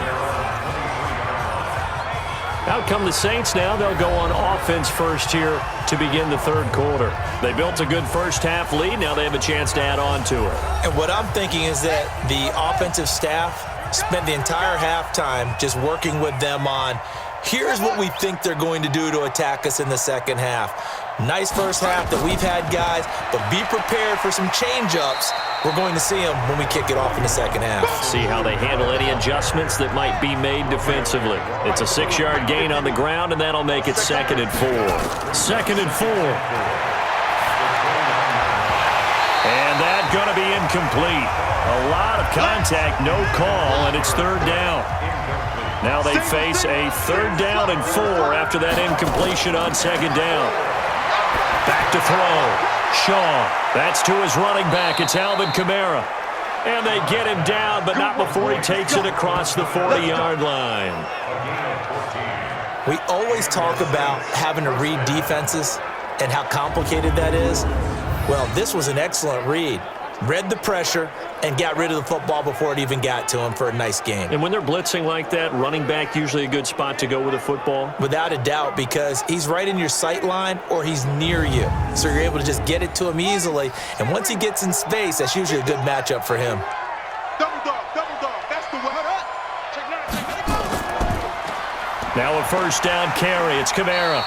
Out come the Saints now. They'll go on offense first here to begin the third quarter. They built a good first half lead. Now they have a chance to add on to it. And what I'm thinking is that the offensive staff spent the entire halftime just working with them on, here's what we think they're going to do to attack us in the second half. Nice first half that we've had, guys, but be prepared for some change-ups. We're going to see them when we kick it off in the second half. See how they handle any adjustments that might be made defensively. It's a 6-yard gain on the ground, and that'll make it 2nd and 4. 2nd and 4. And that's going to be incomplete. A lot of contact, no call, and it's 3rd down. Now they face a 3rd down and 4 after that incompletion on 2nd down. Back to throw. Shaw, that's to his running back. It's Alvin Kamara. And they get him down, but not before he takes it across the 40-yard line. We always talk about having to read defenses and how complicated that is. Well, this was an excellent read. read the pressure, and got rid of the football before it even got to him for a nice game. And when they're blitzing like that, running back usually a good spot to go with a football? Without a doubt, because he's right in your sight line or he's near you. So you're able to just get it to him easily. And once he gets in space, that's usually a good matchup for him. Double dog, that's the way. Now a first down carry. It's Kamara.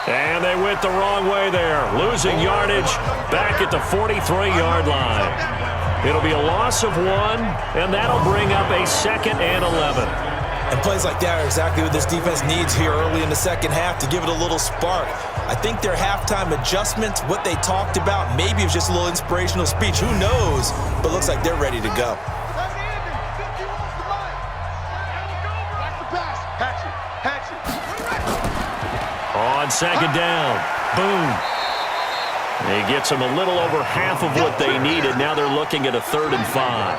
And they went the wrong way there. Losing yardage back at the 43-yard line. It'll be a loss of 1, and that'll bring up a 2nd and 11. And plays like that are exactly what this defense needs here early in the second half to give it a little spark. I think their halftime adjustments, what they talked about, maybe it was just a little inspirational speech. Who knows? But looks like they're ready to go. On second down, boom. He gets them a little over half of what they needed. Now they're looking at a 3rd and 5.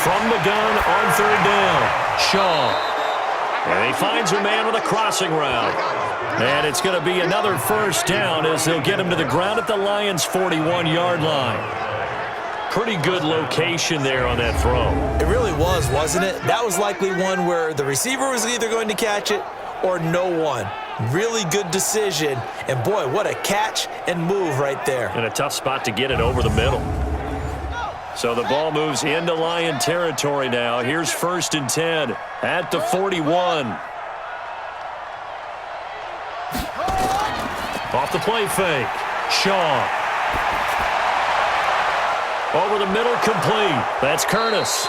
From the gun on 3rd down, Shaw. And he finds a man with a crossing route. And it's going to be another first down as they'll get him to the ground at the Lions' 41-yard line. Pretty good location there on that throw. It really was, wasn't it? That was likely one where the receiver was either going to catch it or no one. Really good decision. And, boy, what a catch and move right there. And a tough spot to get it over the middle. So the ball moves into Lion territory now. Here's 1st and 10 at the 41. Off the play fake. Shaw. Over the middle, complete. That's Curtis.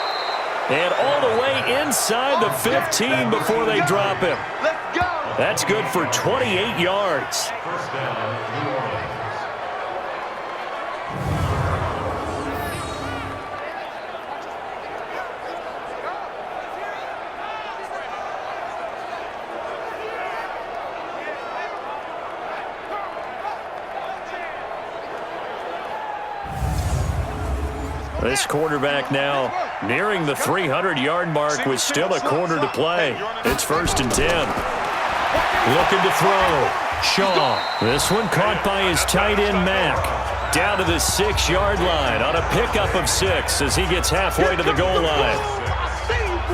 And all the way inside the 15 before they drop him. Let's go. That's good for 28 yards. First down, New Orleans. This quarterback now nearing the 300-yard mark with still a quarter to play. It's 1st and 10. Looking to throw. Shaw. This one caught by his tight end, Mack. Down to the 6-yard line on a pickup of 6 as he gets halfway to the goal line.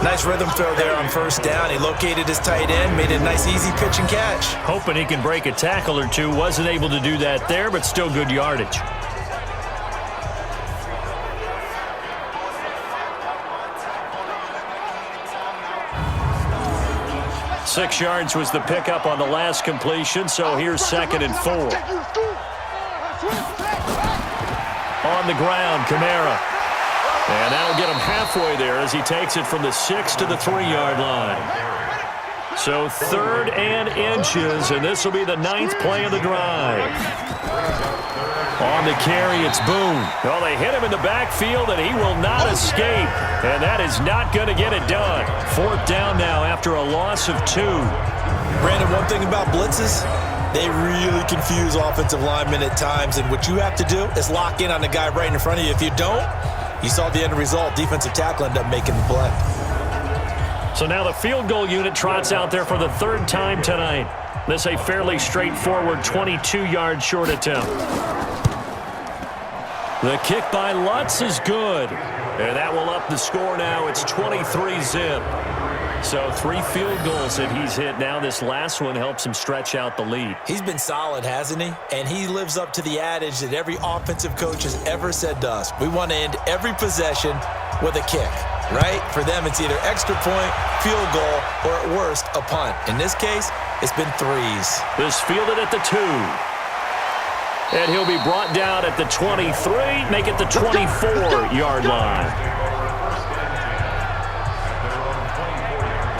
Nice rhythm throw there on 1st down. He located his tight end, made it a nice easy pitch and catch. Hoping he can break a tackle or two. Wasn't able to do that there, but still good yardage. 6 yards was the pickup on the last completion, so here's 2nd and 4. On the ground, Kamara. And that'll get him halfway there as he takes it from the 6 to the 3-yard line. So 3rd and inches, and this will be the 9th play of the drive. On the carry, it's Boone. Well, they hit him in the backfield, and he will not escape. And that is not going to get it done. 4th down now after a loss of 2. Brandon, one thing about blitzes, they really confuse offensive linemen at times. And what you have to do is lock in on the guy right in front of you. If you don't, you saw the end result. Defensive tackle ended up making the play. So now the field goal unit trots out there for the 3rd time tonight. This a fairly straightforward 22-yard short attempt. The kick by Lutz is good. And that will up the score now. It's 23-zip. So 3 field goals that he's hit now. This last one helps him stretch out the lead. He's been solid, hasn't he? And he lives up to the adage that every offensive coach has ever said to us. We want to end every possession with a kick, right? For them, it's either extra point, field goal, or at worst, a punt. In this case, it's been 3s. This fielded at the 2. And he'll be brought down at the 23, make it the 24-yard line.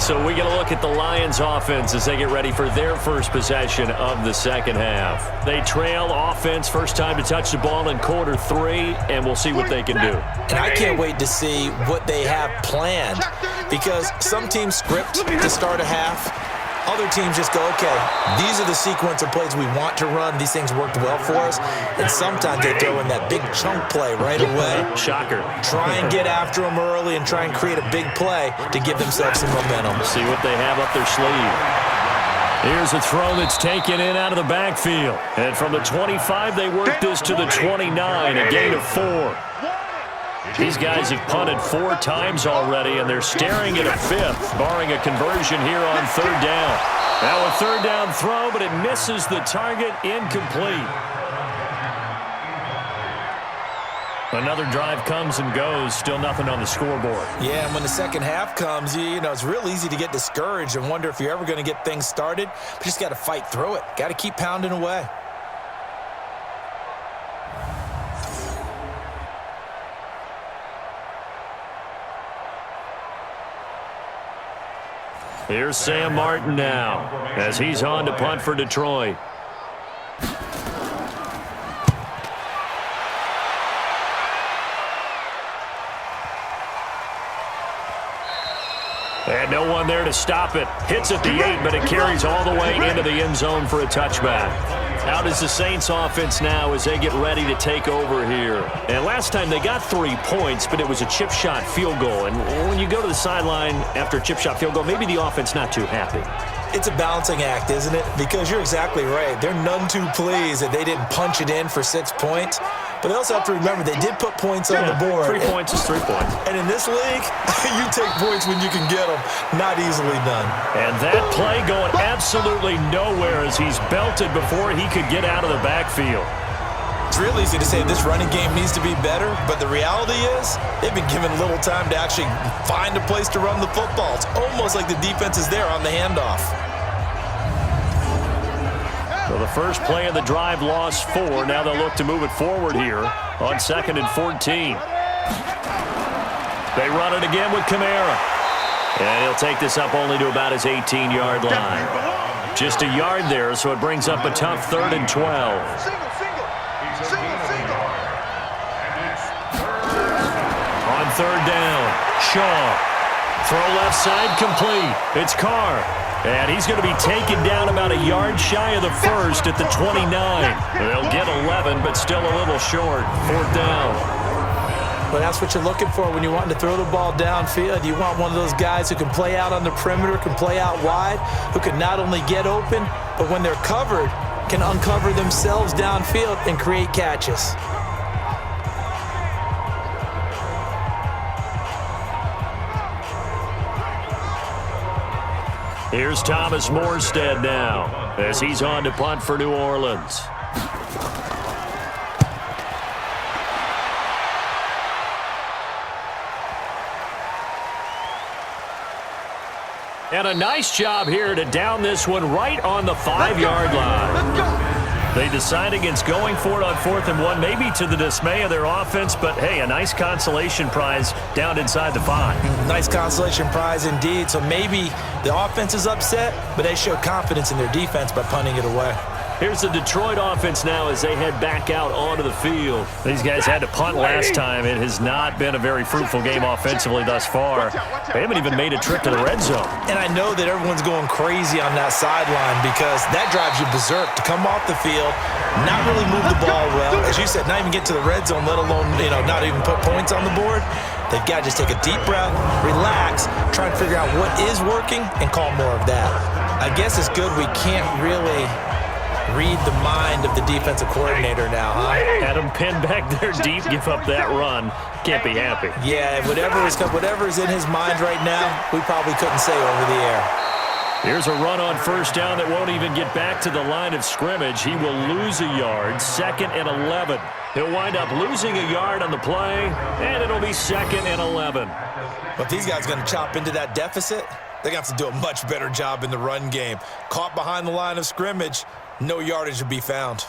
So we get a look at the Lions offense as they get ready for their first possession of the second half. They trail offense, first time to touch the ball in quarter 3, and we'll see what they can do. And I can't wait to see what they have planned, because some teams script to start a half. Other teams just go, okay, these are the sequence of plays we want to run. These things worked well for us. And sometimes they throw in that big chunk play right away. Shocker. Try and get after them early and try and create a big play to give themselves some momentum. See what they have up their sleeve. Here's a throw that's taken in out of the backfield. And from the 25, they work this to the 29, a gain of 4. These guys have punted 4 times already, and they're staring at a 5th, barring a conversion here on 3rd down. Now a 3rd down throw, but it misses the target, incomplete. Another drive comes and goes, still nothing on the scoreboard. Yeah, and when the second half comes, you know, it's real easy to get discouraged and wonder if you're ever going to get things started. But you just got to fight through it. Got to keep pounding away. Here's Sam Martin now as he's on to punt for Detroit. And no one there to stop it. Hits at the 8, but it carries all the way into the end zone for a touchback. Out is the Saints offense now as they get ready to take over here. And last time they got 3 points, but it was a chip shot field goal. And when you go to the sideline after a chip shot field goal, maybe the offense not too happy. It's a balancing act, isn't it? Because you're exactly right. They're none too pleased that they didn't punch it in for 6 points. But they also have to remember they did put points on the board. 3 points is 3 points. And in this league, you take points when you can get them. Not easily done. And that play going absolutely nowhere as he's belted before he could get out of the backfield. It's real easy to say this running game needs to be better, but the reality is they've been given little time to actually find a place to run the football. It's almost like the defense is there on the handoff. So the first play of the drive lost 4. Now they'll look to move it forward here on 2nd and 14. They run it again with Kamara. And he'll take this up only to about his 18-yard line. Just a yard there, so it brings up a tough 3rd and 12. On 3rd down, Shaw. Throw left side complete. It's Carr. And he's going to be taken down about a yard shy of the 1st at the 29. They'll get 11, but still a little short. 4th down. But that's what you're looking for when you want to throw the ball downfield. You want one of those guys who can play out on the perimeter, can play out wide, who can not only get open, but when they're covered, can uncover themselves downfield and create catches. Here's Thomas Morstead now as he's on to punt for New Orleans. And a nice job here to down this one right on the 5-yard line. They decide against going for it on 4th and 1, maybe to the dismay of their offense, but hey, a nice consolation prize down inside the 5. Nice consolation prize indeed. So maybe the offense is upset, but they show confidence in their defense by punting it away. Here's the Detroit offense now as they head back out onto the field. These guys had to punt last time. It has not been a very fruitful game offensively thus far. They haven't even made a trip to the red zone. And I know that everyone's going crazy on that sideline because that drives you berserk to come off the field, not really move the ball well. As you said, not even get to the red zone, let alone, not even put points on the board. They've got to just take a deep breath, relax, try and figure out what is working and call more of that. I guess it's good we can't really read the mind of the defensive coordinator now, huh? Had him pinned back there deep, give up that run. Can't be happy. Yeah, whatever is in his mind right now, we probably couldn't say over the air. Here's a run on 1st down that won't even get back to the line of scrimmage. He will lose a yard, 2nd and 11. He'll wind up losing a yard on the play, and it'll be 2nd and 11. But these guys are going to chop into that deficit. They're going to have to do a much better job in the run game. Caught behind the line of scrimmage, no yardage to be found.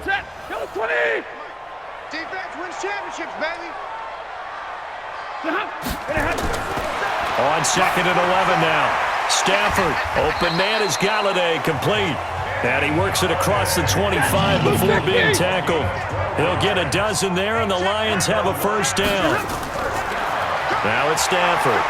Set. Go 20. Defense wins championships, baby. On 2nd and 11 now. Stafford, open man is Galladay, complete. And he works it across the 25 before being tackled. He'll get a dozen there, and the Lions have a 1st down. Now it's Stafford.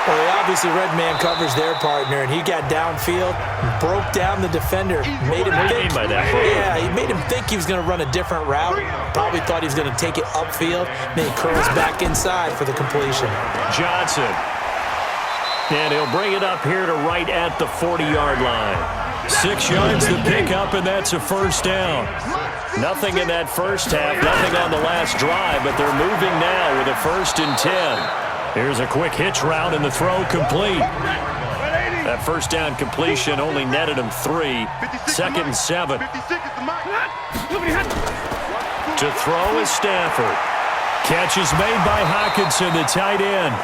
Well, they obviously red man covers their partner, and he got downfield, broke down the defender, made him think. Yeah, he made him think he was going to run a different route. Probably thought he was going to take it upfield. Then he curls back inside for the completion. Johnson. And he'll bring it up here to right at the 40-yard line. 6 yards to pick up, and that's a first down. Nothing in that first half, nothing on the last drive, but they're moving now with a 1st and 10. Here's a quick hitch route, and the throw complete. That first down completion only netted him 3. 2nd and 7. To throw is Stafford. Catch is made by Hockenson, the tight end.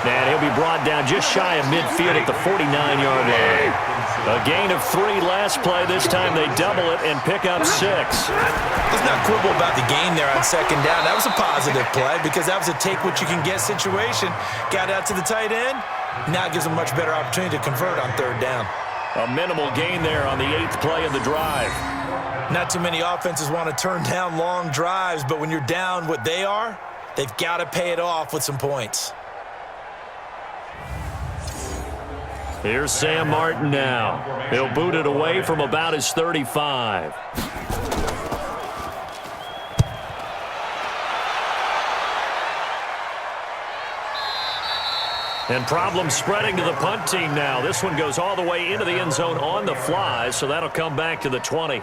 And he'll be brought down just shy of midfield at the 49-yard line. A gain of 3 last play. This time they double it and pick up 6. Let's not quibble about the gain there on 2nd down. That was a positive play because that was a take-what-you-can-get situation. Got out to the tight end. Now it gives them a much better opportunity to convert on 3rd down. A minimal gain there on the 8th play of the drive. Not too many offenses want to turn down long drives, but when you're down what they are, they've got to pay it off with some points. Here's Sam Martin now. He'll boot it away from about his 35. And problems spreading to the punt team now. This one goes all the way into the end zone on the fly, so that'll come back to the 20.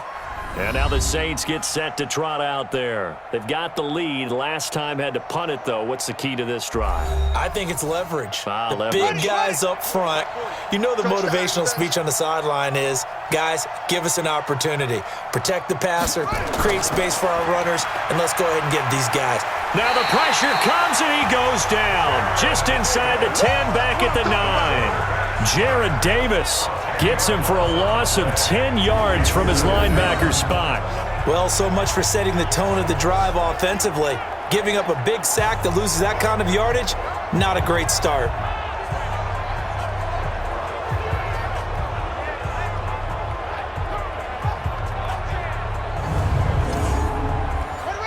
And now the Saints get set to trot out there. They've got the lead. Last time had to punt it, though. What's the key to this drive? I think it's leverage. Leverage. Big guys up front. You know the motivational speech on the sideline is, guys, give us an opportunity. Protect the passer, create space for our runners, and let's go ahead and get these guys. Now the pressure comes, and he goes down. Just inside the 10, back at the 9. Jared Davis gets him for a loss of 10 yards from his linebacker spot. Well, so much for setting the tone of the drive offensively. Giving up a big sack that loses that kind of yardage, not a great start.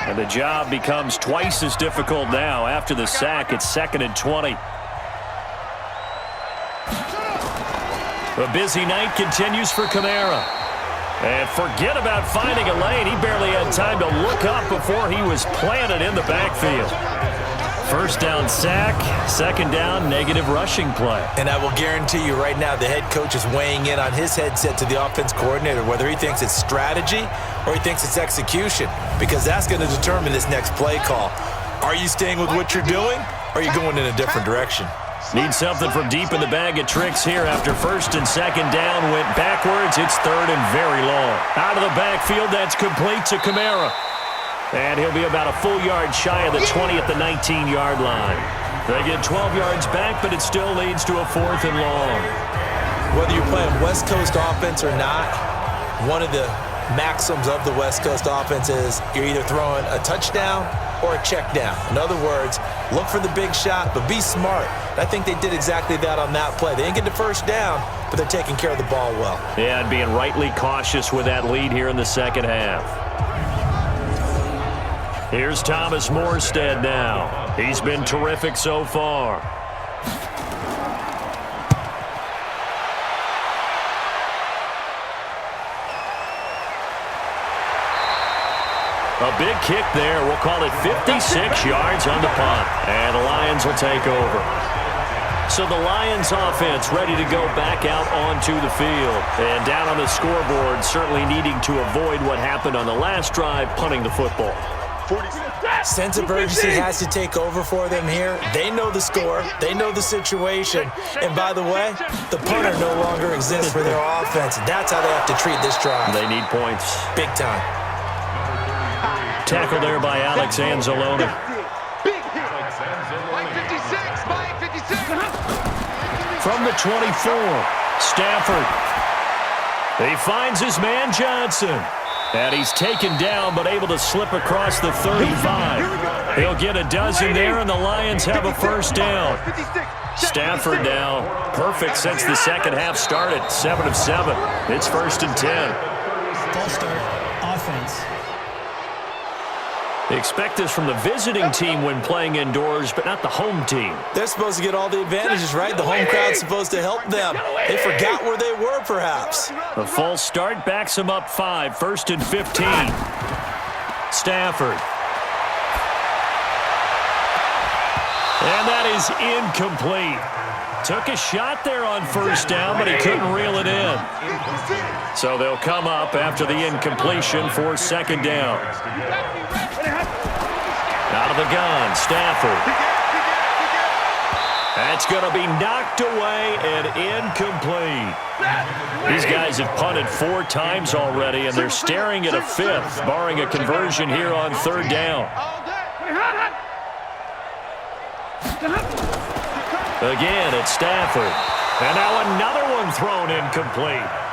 And the job becomes twice as difficult now. After the sack, it's 2nd and 20. A busy night continues for Kamara. And forget about finding a lane. He barely had time to look up before he was planted in the backfield. First down sack, 2nd down negative rushing play. And I will guarantee you right now the head coach is weighing in on his headset to the offense coordinator, whether he thinks it's strategy or he thinks it's execution, because that's going to determine this next play call. Are you staying with what you're doing, or are you going in a different direction? Need something from deep in the bag of tricks here. After 1st and 2nd down went backwards, it's 3rd and very long. Out of the backfield, that's complete to Kamara. And he'll be about a full yard shy of the 20 at the 19-yard line. They get 12 yards back, but it still leads to a 4th and long. Whether you're playing West Coast offense or not, one of the maxims of the West Coast offense is you're either throwing a touchdown or a check down. In other words, look for the big shot, but be smart. And I think they did exactly that on that play. They didn't get the first down, but they're taking care of the ball well. Yeah, and being rightly cautious with that lead here in the 2nd half. Here's Thomas Morstead now. He's been terrific so far. A big kick there. We'll call it 56 yards on the punt. And the Lions will take over. So the Lions offense ready to go back out onto the field. And down on the scoreboard, certainly needing to avoid what happened on the last drive, punting the football. Sense of urgency has to take over for them here. They know the score. They know the situation. And by the way, the punter no longer exists for their offense. That's how they have to treat this drive. They need points. Big time. Tackle there by Alex Anzalone. From the 24, Stafford. He finds his man Johnson. And he's taken down, but able to slip across the 35. He'll get a dozen there, and the Lions have a first down. Stafford now perfect since the 2nd half started. 7 of 7. It's 1st and 10. False start, offense. They expect this from the visiting team when playing indoors, but not the home team. They're supposed to get all the advantages, right? The home crowd's supposed to help them. They forgot where they were, perhaps. The false start backs him up 5. 1st and 15. Stafford. And that is incomplete. Took a shot there on first down, but he couldn't reel it in. So they'll come up after the incompletion for second down. Out of the gun, Stafford. That's going to be knocked away and incomplete. These guys have punted 4 times already, and they're staring at a 5th, barring a conversion here on third down. Again, it's Stafford. And now another one thrown incomplete.